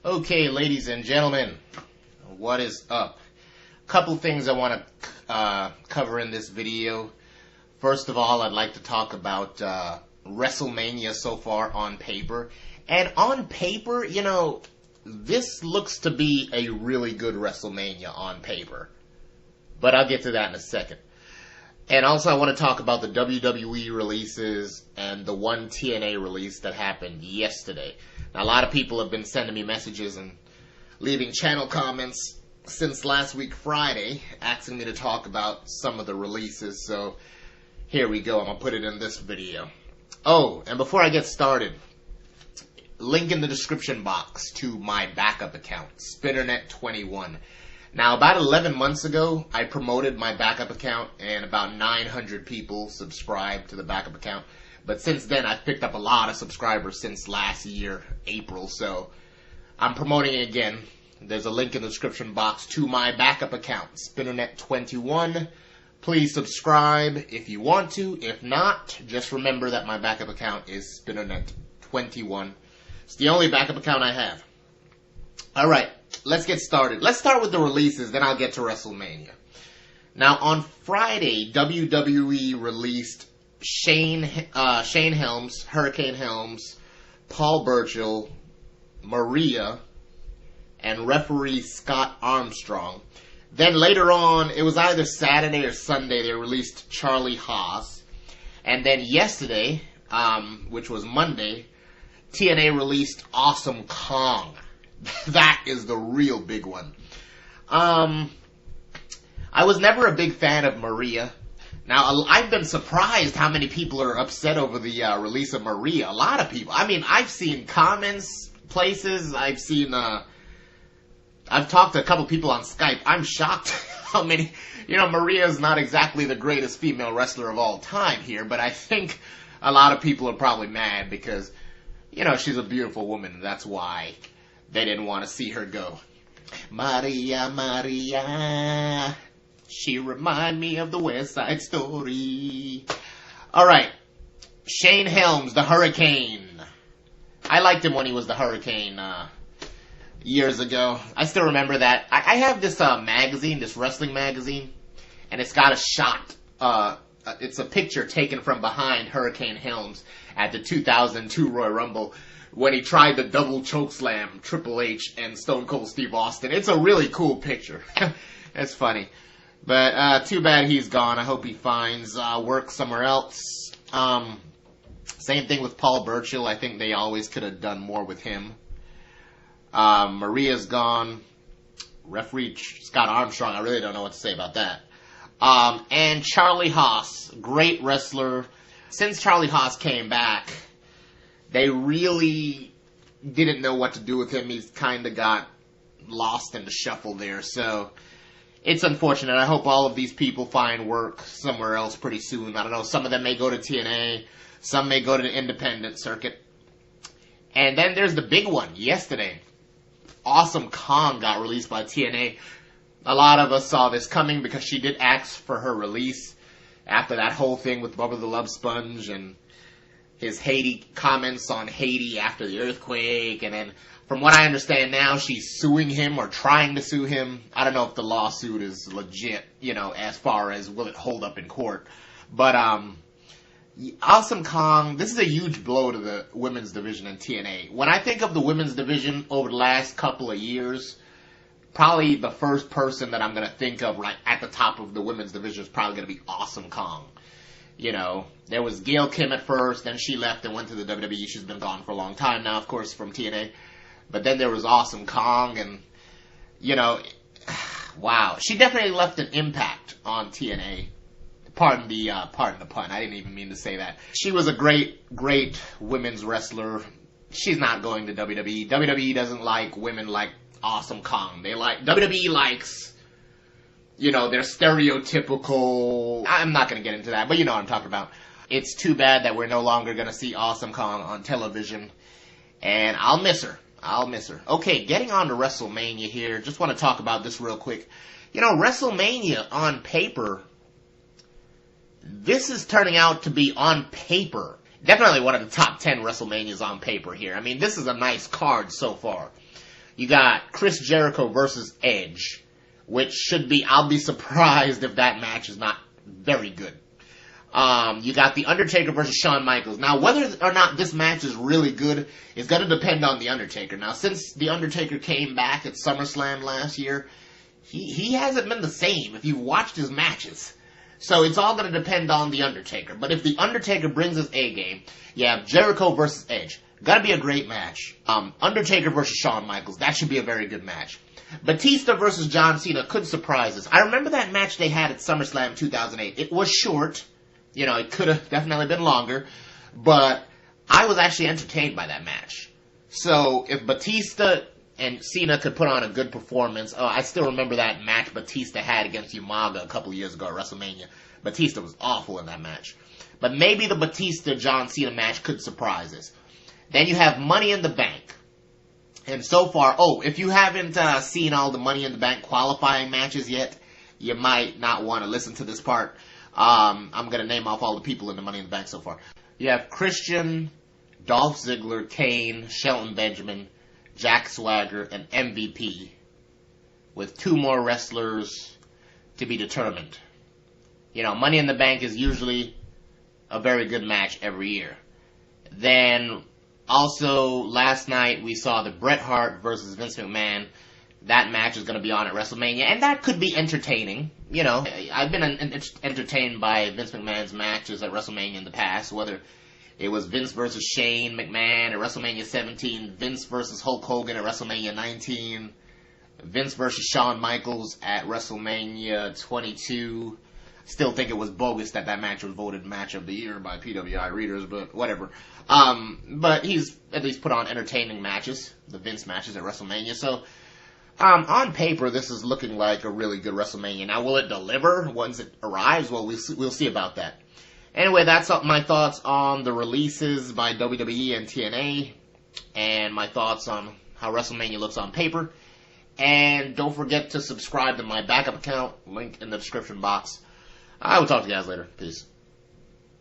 Okay, ladies and gentlemen, what is up? Couple things I want to cover in this video. First of all, I'd like to talk about Wrestlemania so far on paper. And on paper, you know, this looks to be a really good Wrestlemania on paper. But I'll get to that in a second. And also I want to talk about the WWE releases and the one TNA release that happened yesterday. Now, a lot of people have been sending me messages and leaving channel comments since last week Friday, asking me to talk about some of the releases. So here we go. I'm going to put it in this video. Oh, and before I get started, link in the description box to my backup account, SpinnerNet21. Now, about 11 months ago, I promoted my backup account, and about 900 people subscribed to the backup account. But since then, I've picked up a lot of subscribers since last year, April, so I'm promoting it again. There's a link in the description box to my backup account, SpinnerNet21. Please subscribe if you want to. If not, just remember that my backup account is SpinnerNet21. It's the only backup account I have. Alright, let's get started. Let's start with the releases, then I'll get to WrestleMania. Now, on Friday, WWE released Shane Helms, Hurricane Helms, Paul Burchill, Maria, and referee Scott Armstrong. Then later on, it was either Saturday or Sunday, they released Charlie Haas. And then yesterday, which was Monday, TNA released Awesome Kong. That is the real big one. I was never a big fan of Maria. Now, I've been surprised how many people are upset over the release of Maria. A lot of people. I mean, I've seen comments, places, I've talked to a couple people on Skype. I'm shocked how many, Maria's not exactly the greatest female wrestler of all time here, but I think a lot of people are probably mad because, she's a beautiful woman, and that's why they didn't want to see her go. Maria, Maria, she remind me of the West Side Story. Alright, Shane Helms, the Hurricane. I liked him when he was the Hurricane years ago. I still remember that. I have this magazine, this wrestling magazine, and it's got a shot. It's a picture taken from behind Hurricane Helms at the 2002 Royal Rumble when he tried the double chokeslam Triple H and Stone Cold Steve Austin. It's a really cool picture. It's funny. But too bad he's gone. I hope he finds work somewhere else. Same thing with Paul Burchill. I think they always could have done more with him. Maria's gone. Referee Scott Armstrong, I really don't know what to say about that. And Charlie Haas, great wrestler. Since Charlie Haas came back, they really didn't know what to do with him. He's kind of got lost in the shuffle there, so it's unfortunate. I hope all of these people find work somewhere else pretty soon. I don't know, some of them may go to TNA, some may go to the independent circuit. And then there's the big one, yesterday. Awesome Kong got released by TNA. A lot of us saw this coming because she did ask for her release after that whole thing with Bubba the Love Sponge and his Haiti comments on Haiti after the earthquake. And then, from what I understand now, she's suing him or trying to sue him. I don't know if the lawsuit is legit, as far as will it hold up in court. But, Awesome Kong, this is a huge blow to the women's division in TNA. When I think of the women's division over the last couple of years, probably the first person that I'm going to think of right at the top of the women's division is probably going to be Awesome Kong. There was Gail Kim at first, then she left and went to the WWE. She's been gone for a long time now, of course, from TNA. But then there was Awesome Kong, and, wow. She definitely left an impact on TNA. Pardon the pun. I didn't even mean to say that. She was a great women's wrestler. She's not going to WWE. WWE doesn't like women like Awesome Kong. WWE likes, their stereotypical. I'm not going to get into that, but you know what I'm talking about. It's too bad that we're no longer going to see Awesome Kong on television, and I'll miss her. Okay, getting on to WrestleMania here. Just want to talk about this real quick. WrestleMania on paper, this is turning out to be on paper definitely one of the top 10 WrestleManias on paper here. I mean, this is a nice card so far. You got Chris Jericho versus Edge, which should be, I'll be surprised if that match is not very good. You got The Undertaker versus Shawn Michaels. Now, whether or not this match is really good is going to depend on The Undertaker. Now, since The Undertaker came back at SummerSlam last year, he hasn't been the same if you've watched his matches. So it's all going to depend on The Undertaker. But if The Undertaker brings his A game, you have Jericho versus Edge. Gotta be a great match. Undertaker versus Shawn Michaels. That should be a very good match. Batista versus John Cena could surprise us. I remember that match they had at SummerSlam 2008. It was short. You know, it could have definitely been longer. But I was actually entertained by that match. So if Batista and Cena could put on a good performance. I still remember that match Batista had against Umaga a couple of years ago at WrestleMania. Batista was awful in that match. But maybe the Batista-John Cena match could surprise us. Then you have Money in the Bank. And so far, if you haven't seen all the Money in the Bank qualifying matches yet, you might not want to listen to this part. I'm going to name off all the people in the Money in the Bank so far. You have Christian, Dolph Ziggler, Kane, Shelton Benjamin, Jack Swagger, and MVP, with 2 more wrestlers to be determined. You know, Money in the Bank is usually a very good match every year. Then, also, last night we saw the Bret Hart versus Vince McMahon. That match is going to be on at WrestleMania, and that could be entertaining. You know, I've been entertained by Vince McMahon's matches at WrestleMania in the past, whether it was Vince versus Shane McMahon at WrestleMania 17, Vince versus Hulk Hogan at WrestleMania 19, Vince versus Shawn Michaels at WrestleMania 22. Still think it was bogus that match was voted Match of the Year by PWI readers, but whatever. But he's at least put on entertaining matches, the Vince matches at WrestleMania. So, on paper, this is looking like a really good WrestleMania. Now, will it deliver once it arrives? Well, we'll see about that. Anyway, that's my thoughts on the releases by WWE and TNA, and my thoughts on how WrestleMania looks on paper. And don't forget to subscribe to my backup account, link in the description box. I will talk to you guys later. Peace.